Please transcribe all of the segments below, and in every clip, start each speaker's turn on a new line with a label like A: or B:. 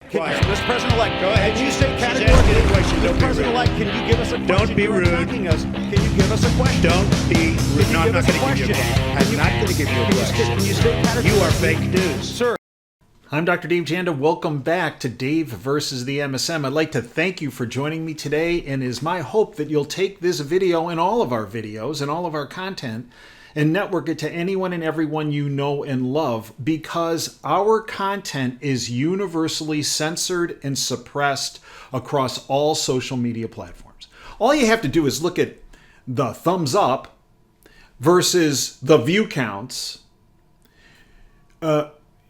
A: Quiet.
B: Mr. President-elect,
A: Go ahead.
B: can you state
A: She's asking
B: categorically,
A: a question. Don't
B: Mr.
A: be
B: President-elect, can you give us a question?
A: Don't be
B: You are
A: rude.
B: attacking us. Can you give us a question?
A: Don't be rude. No, I'm not going to give you a
B: question.
A: question. I'm not going to give you a question.
B: Can you state categorically?
A: You are fake news.
B: Sir.
C: I'm Dr. Dave Janda. Welcome back to Dave versus the MSM. I'd like to thank you for joining me today, and it is my hope that you'll take this video and all of our videos and all of our content and network it to anyone and everyone you know and love, because our content is universally censored and suppressed across all social media platforms. All you have to do is look at the thumbs up versus the view counts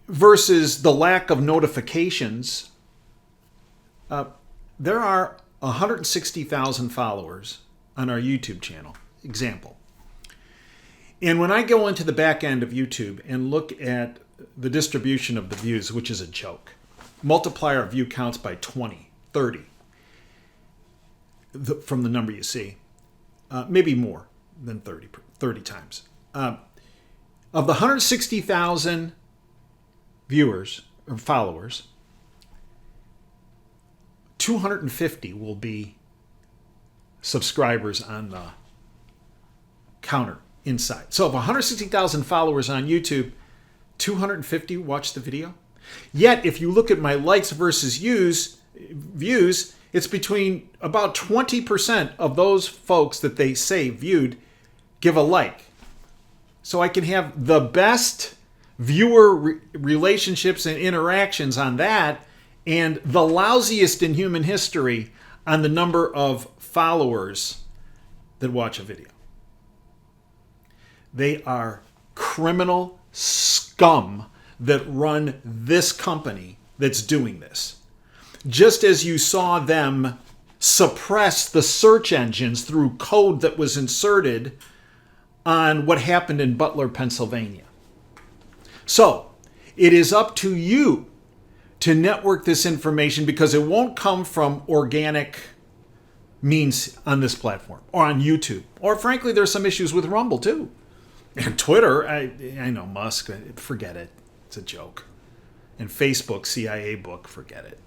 C: versus the lack of notifications. There are 160,000 followers on our YouTube channel, example. And when I go into the back end of YouTube and look at the distribution of the views, which is a joke, multiply our view counts by 20, 30 from the number you see, maybe more than 30 times. Of the 160,000 viewers or followers, 250 will be subscribers on the counter inside. So if 160,000 followers on YouTube, 250 watch the video. Yet if you look at my likes versus views, it's between about 20% of those folks that they say viewed give a like. So I can have the best viewer relationships and interactions on that, and the lousiest in human history on the number of followers that watch a video. They are criminal scum that run this company that's doing this. Just as you saw them suppress the search engines through code that was inserted on what happened in Butler, Pennsylvania. So, it is up to you to network this information, because it won't come from organic means on this platform or on YouTube. Or frankly, there's some issues with Rumble too. And Twitter, I know Musk, forget it. It's a joke. And Facebook, CIA book, forget it.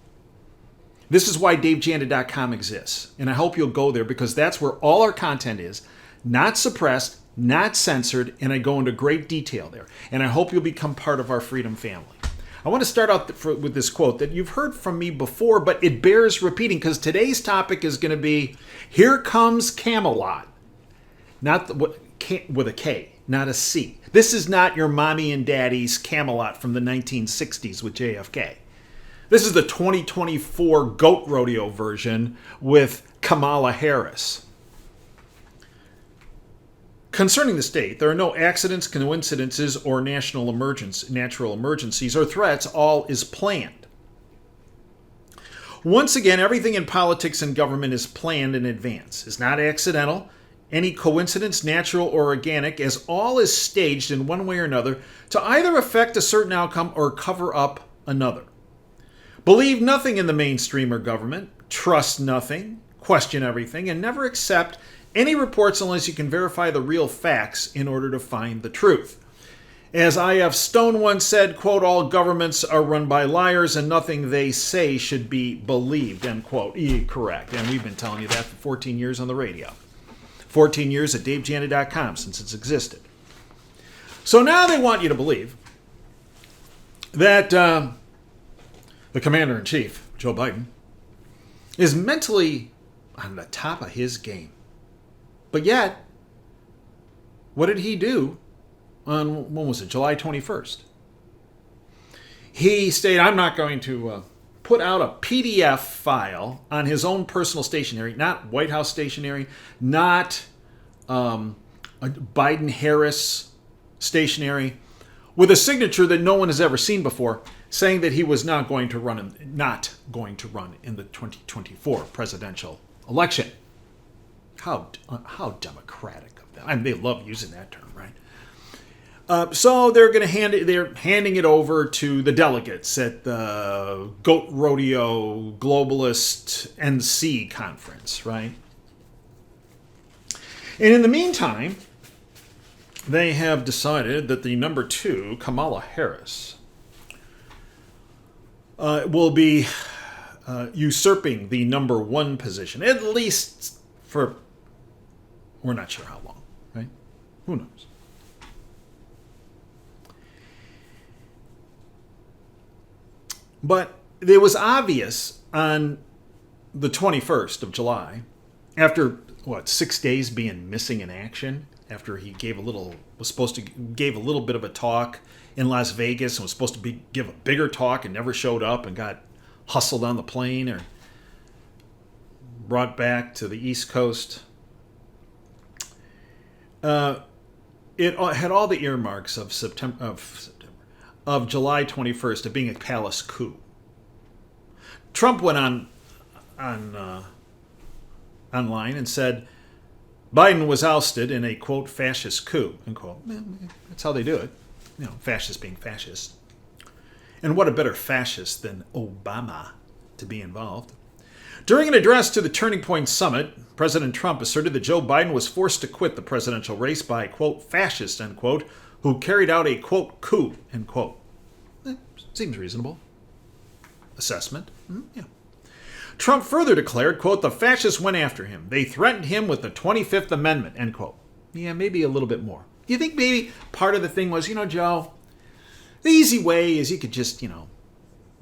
C: This is why DaveJanda.com exists. And I hope you'll go there, because that's where all our content is. Not suppressed, not censored, and I go into great detail there. And I hope you'll become part of our freedom family. I want to start out with this quote that you've heard from me before, but it bears repeating, because today's topic is going to be, here comes Kamelot. Not with a K. Not a C. This is not your mommy and daddy's Kamelot from the 1960s with JFK. This is the 2024 Goat Rodeo version with Kamala Harris. Concerning the state, there are no accidents, coincidences, or natural emergencies, or threats. All is planned. Once again, everything in politics and government is planned in advance. It's not accidental. Any coincidence, natural or organic, as all is staged in one way or another to either affect a certain outcome or cover up another. Believe nothing in the mainstream or government, trust nothing, question everything, and never accept any reports unless you can verify the real facts in order to find the truth. As I.F. Stone once said, quote, all governments are run by liars and nothing they say should be believed, end quote. Correct. And we've been telling you that for 14 years on the radio. 14 years at DaveJanda.com since it's existed. So now they want you to believe that the Commander-in-Chief, Joe Biden, is mentally on the top of his game. But yet, what did he do on, when was it, July 21st? He stated, I'm not going to put out a PDF file on his own personal stationery, not White House stationery, not a Biden-Harris stationery, with a signature that no one has ever seen before, saying that he was not going to run in the 2024 presidential election. How democratic of them! I mean, they love using that term, right? So they're handing it over to the delegates at the Goat Rodeo Globalist NC conference, right? And in the meantime, they have decided that the number 2, Kamala Harris, will be usurping the number one position, at least for, we're not sure how long, right? Who knows? But it was obvious on the 21st of July, after, 6 days being missing in action, after he gave a little bit of a talk in Las Vegas and was supposed to give a bigger talk and never showed up and got hustled on the plane or brought back to the East Coast. It had all the earmarks of July 21st of being a palace coup. Trump went online and said Biden was ousted in a, quote, fascist coup, end quote. That's how they do it. Fascist being fascist. And what a better fascist than Obama to be involved. During an address to the Turning Point Summit, President Trump asserted that Joe Biden was forced to quit the presidential race by, quote, fascists, end quote, who carried out a, quote, coup, end quote. Seems reasonable. Assessment. Yeah. Trump further declared, quote, the fascists went after him. They threatened him with the 25th Amendment, end quote. Yeah, maybe a little bit more. Do you think maybe part of the thing was, Joe, the easy way is you could just,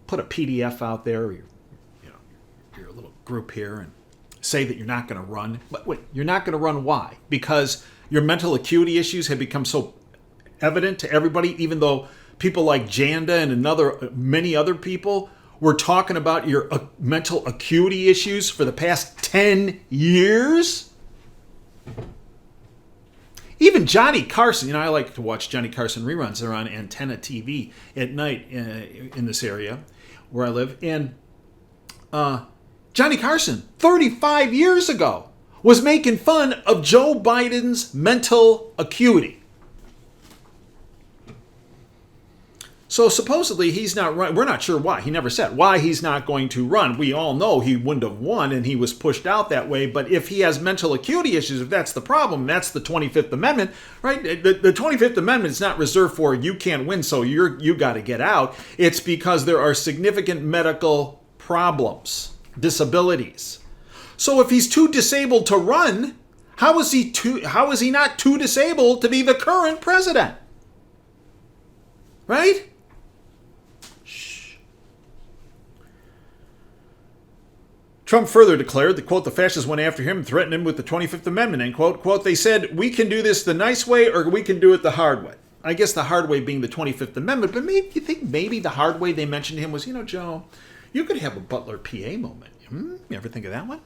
C: put a PDF out there, or your little group here, and say that you're not going to run. But wait, you're not going to run why? Because your mental acuity issues have become so evident to everybody, even though people like Janda and many other people were talking about your mental acuity issues for the past 10 years? Even Johnny Carson, I like to watch Johnny Carson reruns. They're on Antenna TV at night in this area where I live. And Johnny Carson, 35 years ago, was making fun of Joe Biden's mental acuity. So supposedly he's not running. We're not sure why. He never said why he's not going to run. We all know he wouldn't have won and he was pushed out that way. But if he has mental acuity issues, if that's the problem, that's the 25th Amendment, right? The 25th Amendment is not reserved for you can't win, so you got to get out. It's because there are significant medical problems, disabilities. So if he's too disabled to run, how is he not too disabled to be the current president? Right? Trump further declared that, quote, the fascists went after him and threatened him with the 25th Amendment, end quote. Quote, they said, we can do this the nice way or we can do it the hard way. I guess the hard way being the 25th Amendment, but you think maybe the hard way they mentioned him was, Joe, you could have a Butler PA moment. You ever think of that one?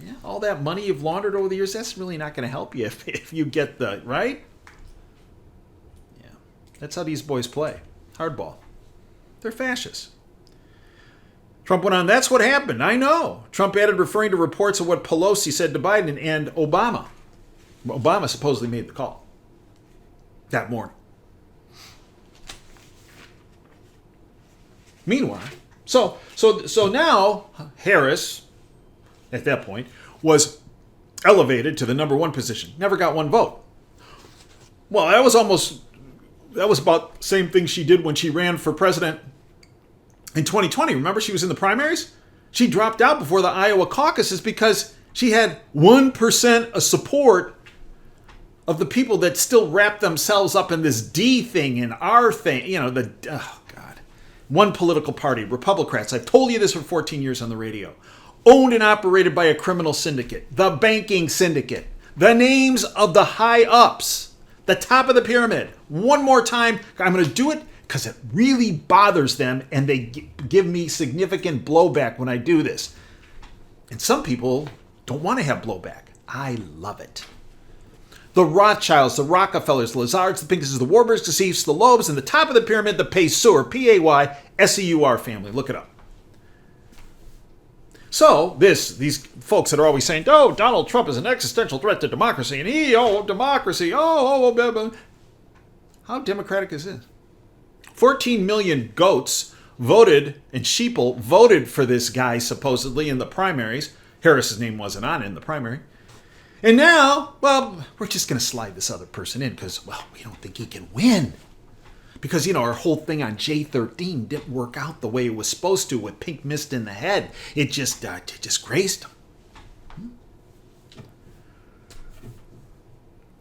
C: Yeah, all that money you've laundered over the years, that's really not going to help you if you get the, right? Yeah, that's how these boys play. Hardball. They're fascists. Trump went on, that's what happened. I know. Trump added, referring to reports of what Pelosi said to Biden and Obama. Obama supposedly made the call that morning. Meanwhile, so now Harris, at that point, was elevated to the number one position. Never got one vote. Well, that was about the same thing she did when she ran for president in 2020. Remember, she was in the primaries? She dropped out before the Iowa caucuses because she had 1% of support of the people that still wrap themselves up in this D thing and R thing. One political party, Republicans. I've told you this for 14 years on the radio. Owned and operated by a criminal syndicate, the banking syndicate, the names of the high-ups, the top of the pyramid. One more time, I'm going to do it because it really bothers them and they give me significant blowback when I do this. And some people don't want to have blowback. I love it. The Rothschilds, the Rockefellers, the Lazards, the Pinksons, the Warburgs, the Seifs, the Loebs, and the top of the pyramid, the Payseur, P-A-Y-S-E-U-R family. Look it up. So, these folks that are always saying, oh, Donald Trump is an existential threat to democracy, and democracy, blah, blah. How democratic is this? 14 million goats voted, and sheeple voted for this guy, supposedly, in the primaries. Harris's name wasn't on it in the primary. And now, well, we're just going to slide this other person in because, well, we don't think he can win. Because, our whole thing on J13 didn't work out the way it was supposed to with pink mist in the head. It just grazed them.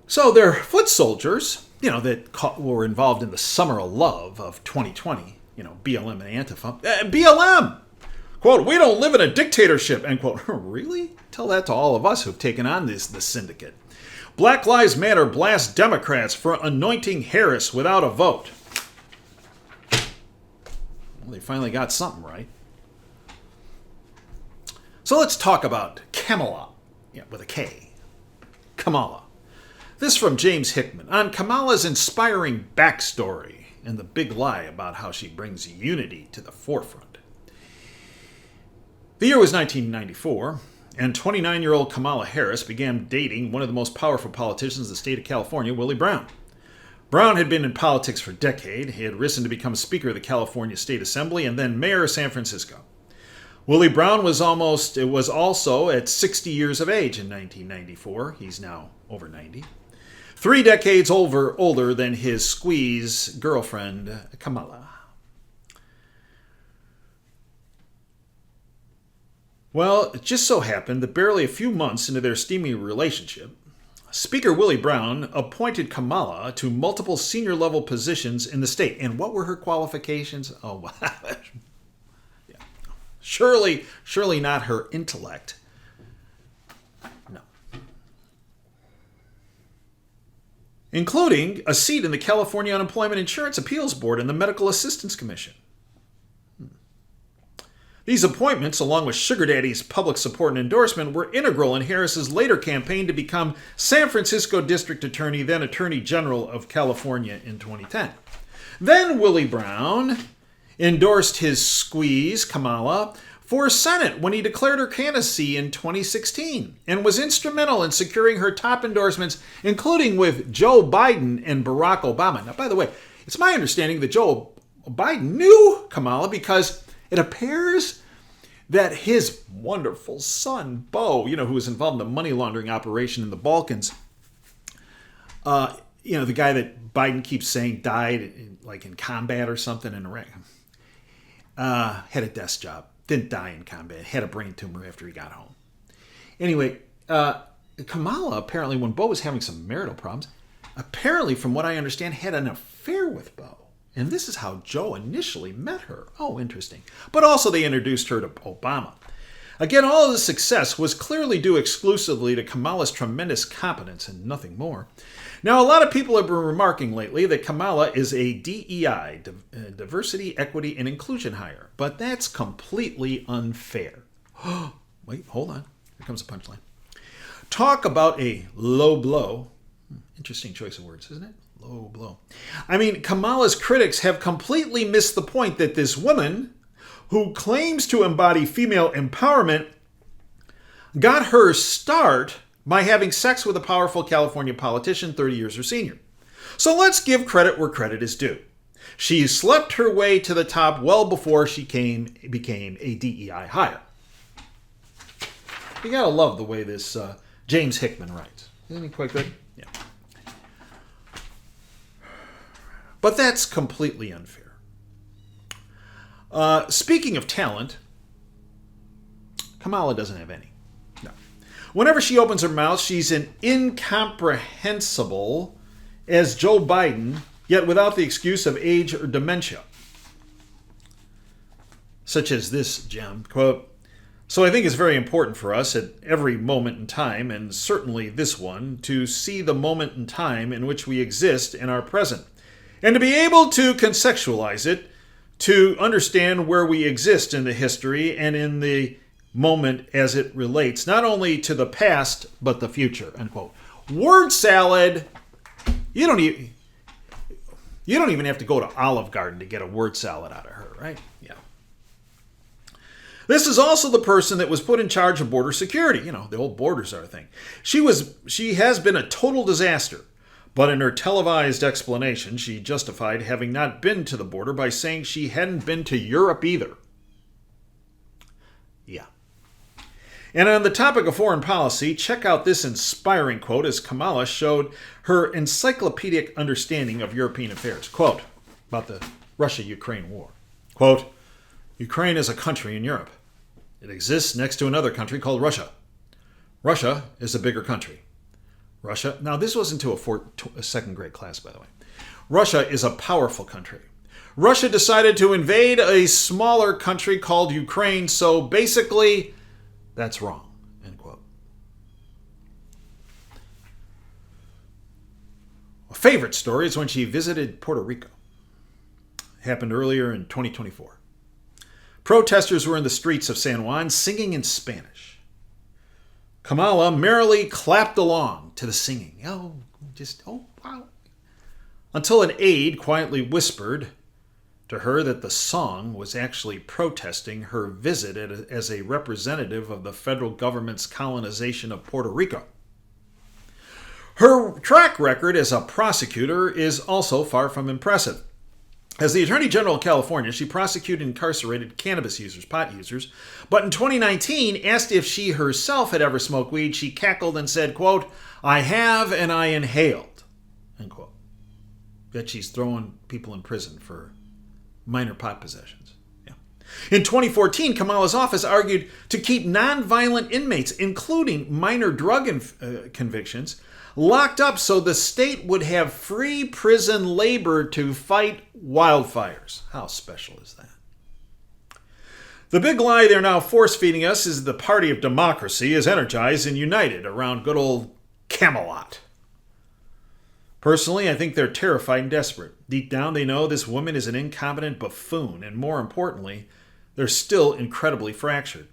C: So they're foot soldiers, that were involved in the summer of love of 2020, BLM and Antifa. BLM! Quote, we don't live in a dictatorship, end quote. Really? Tell that to all of us who've taken on this syndicate. Black Lives Matter blasts Democrats for anointing Harris without a vote. Well, they finally got something right. So let's talk about Kamelot, with a K. Kamala. This from James Hickman on Kamala's inspiring backstory and the big lie about how she brings unity to the forefront. The year was 1994, and 29-year-old Kamala Harris began dating one of the most powerful politicians in the state of California, Willie Brown. Brown had been in politics for a decade. He had risen to become Speaker of the California State Assembly and then Mayor of San Francisco. Willie Brown was also at 60 years of age in 1994. He's now over 90. 3 decades older than his squeeze girlfriend, Kamala. Well, it just so happened that barely a few months into their steamy relationship, Speaker Willie Brown appointed Kamala to multiple senior-level positions in the state. And what were her qualifications? Oh, yeah. Surely not her intellect. No. Including a seat in the California Unemployment Insurance Appeals Board and the Medical Assistance Commission. These appointments, along with Sugar Daddy's public support and endorsement, were integral in Harris's later campaign to become San Francisco District Attorney, then Attorney General of California in 2010. Then Willie Brown endorsed his squeeze, Kamala, for Senate when he declared her candidacy in 2016 and was instrumental in securing her top endorsements, including with Joe Biden and Barack Obama. Now, by the way, it's my understanding that Joe Biden knew Kamala because it appears that his wonderful son, Beau, who was involved in the money laundering operation in the Balkans, the guy that Biden keeps saying died in combat or something in Iraq, had a desk job. Didn't die in combat. Had a brain tumor after he got home. Anyway, Kamala, apparently, when Beau was having some marital problems, apparently, from what I understand, had an affair with Beau. And this is how Joe initially met her. Oh, interesting. But also they introduced her to Obama. Again, all of this success was clearly due exclusively to Kamala's tremendous competence and nothing more. Now, a lot of people have been remarking lately that Kamala is a DEI, diversity, equity, and inclusion hire. But that's completely unfair. Wait, hold on. Here comes a punchline. Talk about a low blow. Interesting choice of words, isn't it? Low blow. I mean, Kamala's critics have completely missed the point that this woman, who claims to embody female empowerment, got her start by having sex with a powerful California politician 30 years her senior. So let's give credit where credit is due. She slept her way to the top well before she became a DEI hire. You gotta love the way this James Hickman writes. Isn't he quite good? Yeah. But that's completely unfair. Speaking of talent, Kamala doesn't have any. No. Whenever she opens her mouth, she's as incomprehensible as Joe Biden, yet without the excuse of age or dementia. Such as this gem, quote, so I think it's very important for us at every moment in time, and certainly this one, to see the moment in time in which we exist in our present. And to be able to contextualize it, to understand where we exist in the history and in the moment as it relates, not only to the past, but the future, unquote. Word salad. You don't even have to go to Olive Garden to get a word salad out of her, right? Yeah. This is also the person that was put in charge of border security. The old borders are a thing. She has been a total disaster. But in her televised explanation, she justified having not been to the border by saying she hadn't been to Europe either. Yeah. And on the topic of foreign policy, check out this inspiring quote as Kamala showed her encyclopedic understanding of European affairs. Quote, about the Russia-Ukraine war. Quote, Ukraine is a country in Europe. It exists next to another country called Russia. Russia is a bigger country. Russia, now this was into a second grade class, by the way. Russia is a powerful country. Russia decided to invade a smaller country called Ukraine, so basically, that's wrong, end quote. A favorite story is when she visited Puerto Rico. It happened earlier in 2024. Protesters were in the streets of San Juan singing in Spanish. Kamala merrily clapped along to the singing. Oh, wow. Until an aide quietly whispered to her that the song was actually protesting her visit as a representative of the federal government's colonization of Puerto Rico. Her track record as a prosecutor is also far from impressive. As the Attorney General of California, she prosecuted incarcerated cannabis users, pot users, but in 2019, asked if she herself had ever smoked weed, she cackled and said, quote, I have and I inhaled, end quote. Yet she's throwing people in prison for minor pot possessions. Yeah. In 2014, Kamala's office argued to keep nonviolent inmates, including minor drug convictions, locked up so the state would have free prison labor to fight wildfires. How special is that? The big lie they're now force-feeding us is the party of democracy is energized and united around good old Kamelot. Personally, I think they're terrified and desperate. Deep down, they know this woman is an incompetent buffoon, and more importantly, they're still incredibly fractured.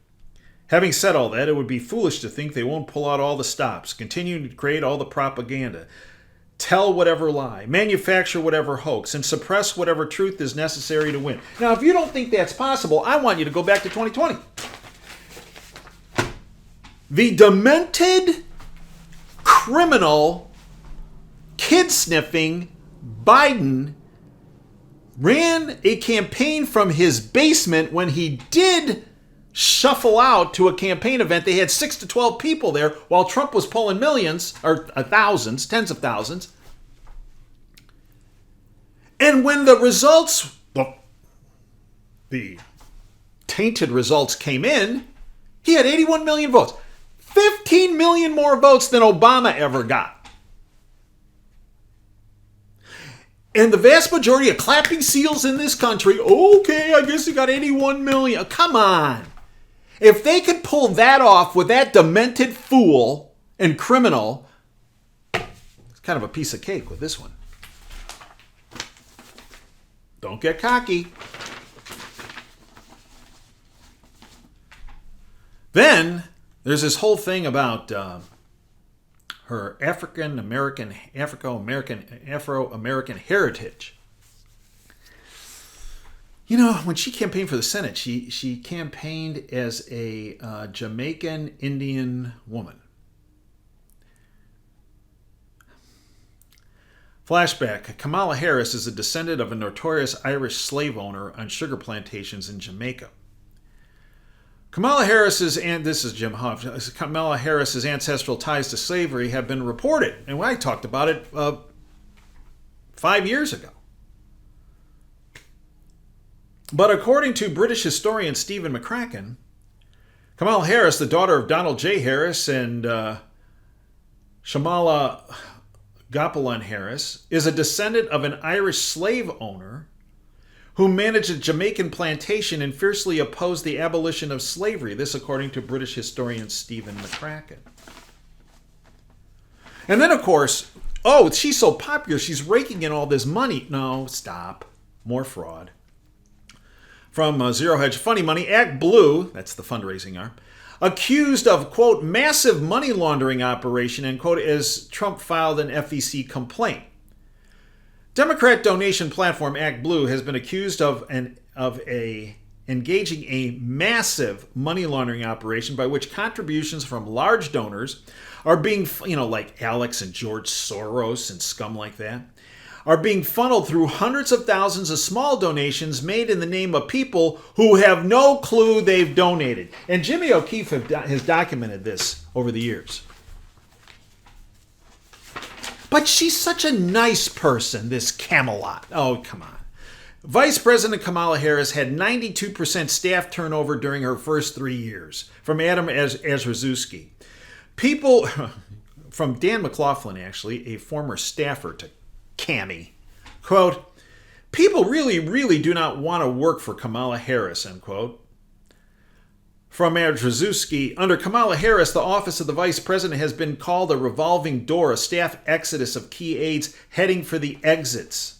C: Having said all that, it would be foolish to think they won't pull out all the stops, continue to create all the propaganda, tell whatever lie, manufacture whatever hoax, and suppress whatever truth is necessary to win. Now, if you don't think that's possible, I want you to go back to 2020. The demented, criminal, kid-sniffing Biden ran a campaign from his basement when he did shuffle out to a campaign event. They had 6 to 12 people there while Trump was pulling millions, or thousands, tens of thousands. And when the results, the tainted results came in, he had 81 million votes. 15 million more votes than Obama ever got. And the vast majority of clapping seals in this country, okay, I guess he got 81 million. Come on. If they could pull that off with that demented fool and criminal, it's kind of a piece of cake with this one. Don't get cocky. Then there's this whole thing about her Afro-American heritage. You know, when she campaigned for the Senate, she campaigned as a Jamaican Indian woman. Flashback. Kamala Harris is a descendant of a notorious Irish slave owner on sugar plantations in Jamaica. Kamala Harris's ancestral ties to slavery have been reported, and I talked about it 5 years ago. But according to British historian Stephen McCracken, Kamala Harris, the daughter of Donald J. Harris and Shamala Gopalan Harris, is a descendant of an Irish slave owner who managed a Jamaican plantation and fiercely opposed the abolition of slavery. This according to British historian Stephen McCracken. And then, of course, she's so popular, she's raking in all this money. No, stop. More fraud. From Zero Hedge Funny Money, Act Blue, that's the fundraising arm, accused of, quote, massive money laundering operation, end quote, as Trump filed an FEC complaint. Democrat donation platform Act Blue has been accused of engaging a massive money laundering operation by which contributions from large donors are being, like Alex and George Soros and scum like that, are being funneled through hundreds of thousands of small donations made in the name of people who have no clue they've donated. And Jimmy O'Keefe has documented this over the years. But she's such a nice person, this Kamelot. Oh, come on. Vice President Kamala Harris had 92% staff turnover during her first 3 years, from Adam Azrzuski. People, from Dan McLaughlin actually, a former staffer to Cami, quote, "People really do not want to work for Kamala Harris," end quote. From Azrzuski, under Kamala Harris, the office of the vice president has been called a revolving door, a staff exodus of key aides heading for the exits.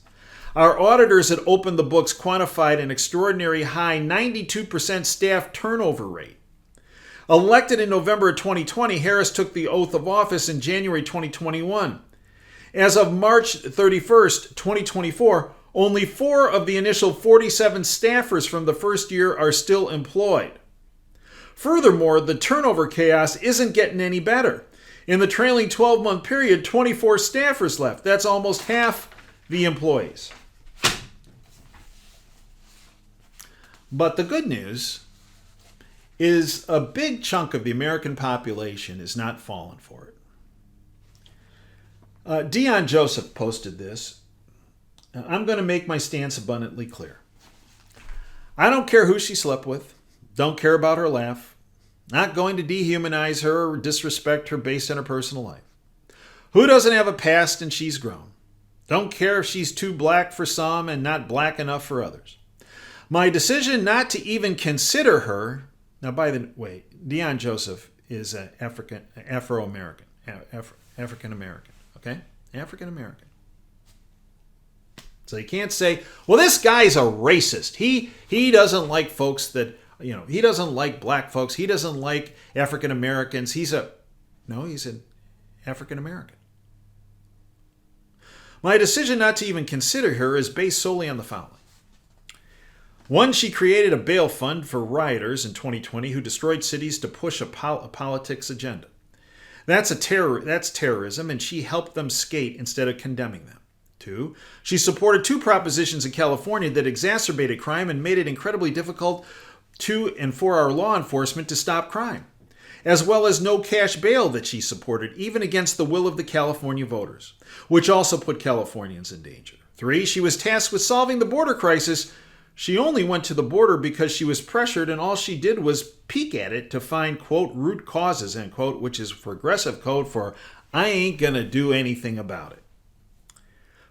C: Our auditors had opened the books quantified an extraordinary high 92% staff turnover rate. Elected in November of 2020, Harris took the oath of office in January 2021. As of March 31st, 2024, only 4 of the initial 47 staffers from the first year are still employed. Furthermore, the turnover chaos isn't getting any better. In the trailing 12-month period, 24 staffers left. That's almost half the employees. But the good news is a big chunk of the American population is not falling for it. Dion Joseph posted this. I'm going to make my stance abundantly clear. I don't care who she slept with. Don't care about her laugh. Not going to dehumanize her or disrespect her based on her personal life. Who doesn't have a past and she's grown? Don't care if she's too black for some and not black enough for others. My decision not to even consider her, now by the way, Dion Joseph is an Afro-American, African-American, okay? African-American. So you can't say, well, this guy's a racist. He doesn't like folks that, he doesn't like black folks. He doesn't like African Americans. He's an African American. My decision not to even consider her is based solely on the following. 1, she created a bail fund for rioters in 2020 who destroyed cities to push a politics agenda. That's terrorism, and she helped them skate instead of condemning them. 2, she supported 2 propositions in California that exacerbated crime and made it incredibly difficult to and for our law enforcement to stop crime, as well as no cash bail that she supported, even against the will of the California voters, which also put Californians in danger. 3, she was tasked with solving the border crisis. She only went to the border because she was pressured, and all she did was peek at it to find, quote, root causes, end quote, which is progressive code for I ain't gonna do anything about it.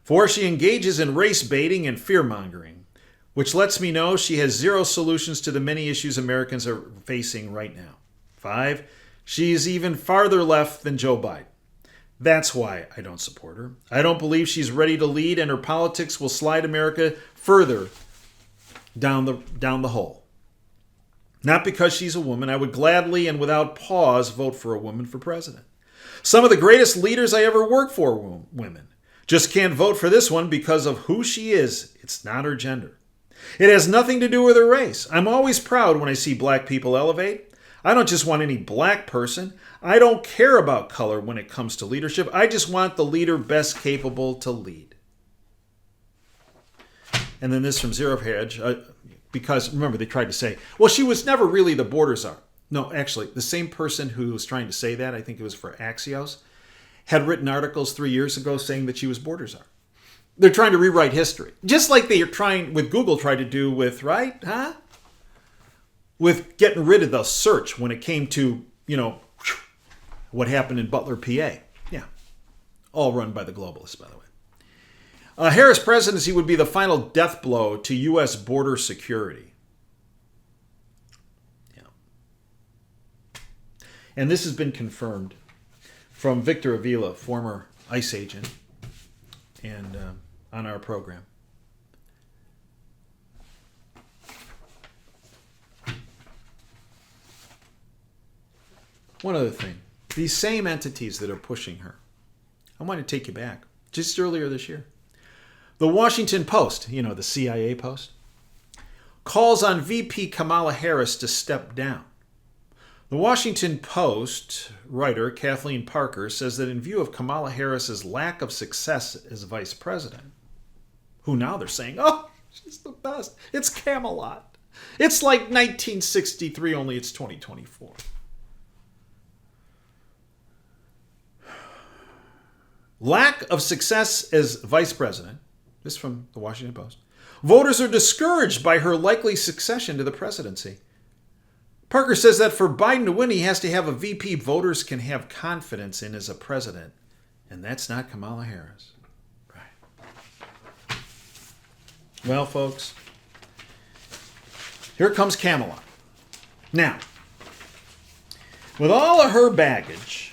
C: 4, she engages in race baiting and fear-mongering, which lets me know she has zero solutions to the many issues Americans are facing right now. 5, she is even farther left than Joe Biden. That's why I don't support her. I don't believe she's ready to lead, and her politics will slide America further down the hole. Not because she's a woman. I would gladly and without pause vote for a woman for president. Some of the greatest leaders I ever worked for were women. Just can't vote for this one because of who she is. It's not her gender. It has nothing to do with her race. I'm always proud when I see black people elevate. I don't just want any black person. I don't care about color when it comes to leadership. I just want the leader best capable to lead. And then this from Zero Hedge, because remember they tried to say, well, she was never really the border czar. No, actually, the same person who was trying to say that, I think it was for Axios, had written articles 3 years ago saying that she was border czar. They're trying to rewrite history. Just like they are trying, with Google tried to do with, right? Huh? With getting rid of the search when it came to, what happened in Butler, PA. Yeah. All run by the globalists, by the way. Harris' presidency would be the final death blow to U.S. border security. Yeah. And this has been confirmed from Victor Avila, former ICE agent, and on our program. One other thing. These same entities that are pushing her. I want to take you back. Just earlier this year. The Washington Post, the CIA Post, calls on VP Kamala Harris to step down. The Washington Post writer Kathleen Parker says that in view of Kamala Harris's lack of success as vice president, who now they're saying, oh, she's the best. It's Kamelot. It's like 1963, only it's 2024. Lack of success as vice president, this from the Washington Post, Voters are discouraged by her likely succession to the presidency. Parker says that for Biden to win, he has to have a VP voters can have confidence in as a president. And that's not Kamala Harris. Right. Well, folks, here comes Kamelot. Now, with all of her baggage,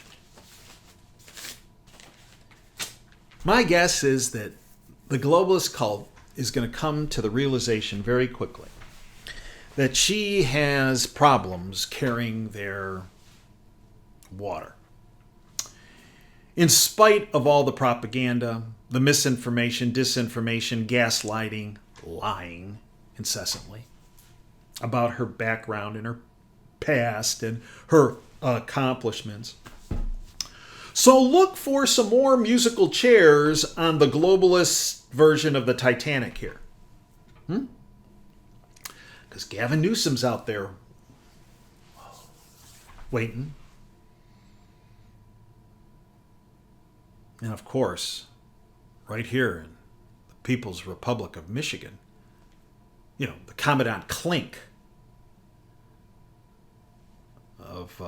C: my guess is that the globalist cult is going to come to the realization very quickly that she has problems carrying their water. In spite of all the propaganda, the misinformation, disinformation, gaslighting, lying incessantly about her background and her past and her accomplishments. So look for some more musical chairs on the globalist version of the Titanic here. Because Gavin Newsom's out there waiting. And of course, right here in the People's Republic of Michigan, the Commandant Klink of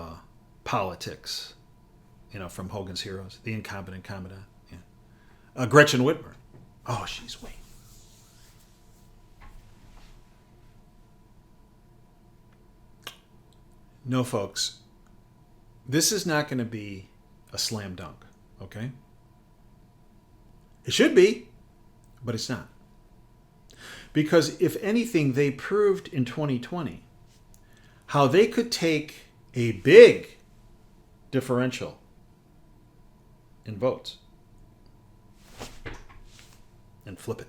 C: politics, from Hogan's Heroes, the incompetent Commandant. Yeah. Gretchen Whitmer. Oh, she's waiting. No, folks, this is not going to be a slam dunk, okay? It should be, but it's not. Because if anything, they proved in 2020 how they could take a big differential in votes and flip it.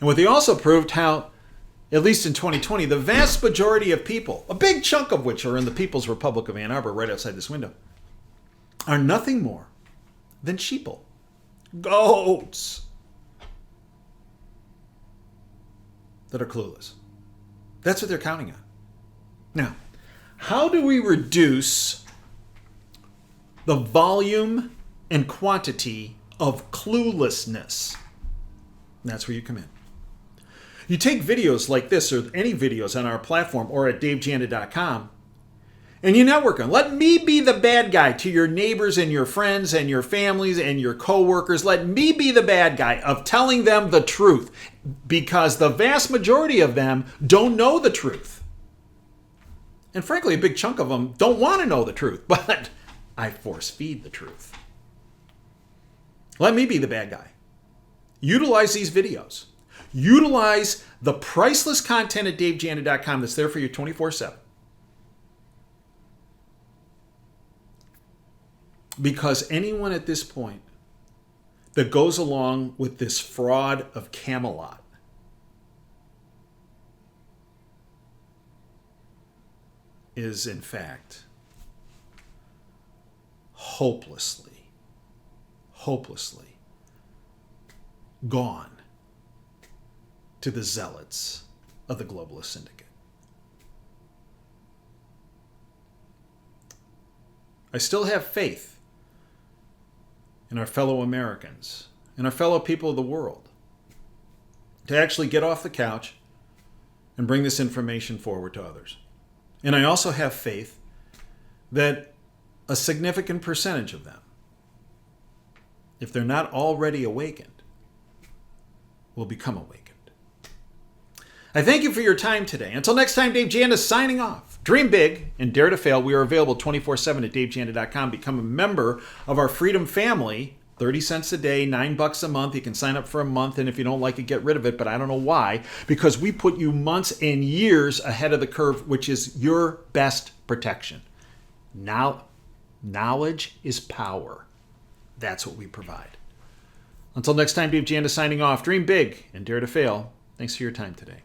C: And what they also proved how, at least in 2020, the vast majority of people, a big chunk of which are in the People's Republic of Ann Arbor right outside this window, are nothing more than sheeple. Goats that are clueless. That's what they're counting on. Now, how do we reduce the volume and quantity of cluelessness? And that's where you come in. You take videos like this or any videos on our platform or at davejanda.com and you network them. Let me be the bad guy to your neighbors and your friends and your families and your coworkers. Let me be the bad guy of telling them the truth because the vast majority of them don't know the truth. And frankly, a big chunk of them don't want to know the truth, but I force feed the truth. Let me be the bad guy. Utilize these videos. Utilize the priceless content at davejanda.com that's there for you 24/7. Because anyone at this point that goes along with this fraud of Kamelot is in fact hopelessly gone to the zealots of the globalist syndicate. I still have faith in our fellow Americans and our fellow people of the world to actually get off the couch and bring this information forward to others. And I also have faith that a significant percentage of them, if they're not already awakened, will become awakened. I thank you for your time today. Until next time, Dave Janda signing off. Dream big and dare to fail. We are available 24/7 at davejanda.com. Become a member of our Freedom family. 30 cents a day, $9 a month. You can sign up for a month, and if you don't like it, get rid of it, but I don't know why. Because we put you months and years ahead of the curve, which is your best protection. Now, knowledge is power. That's what we provide. Until next time, Dave Janda signing off. Dream big and dare to fail. Thanks for your time today.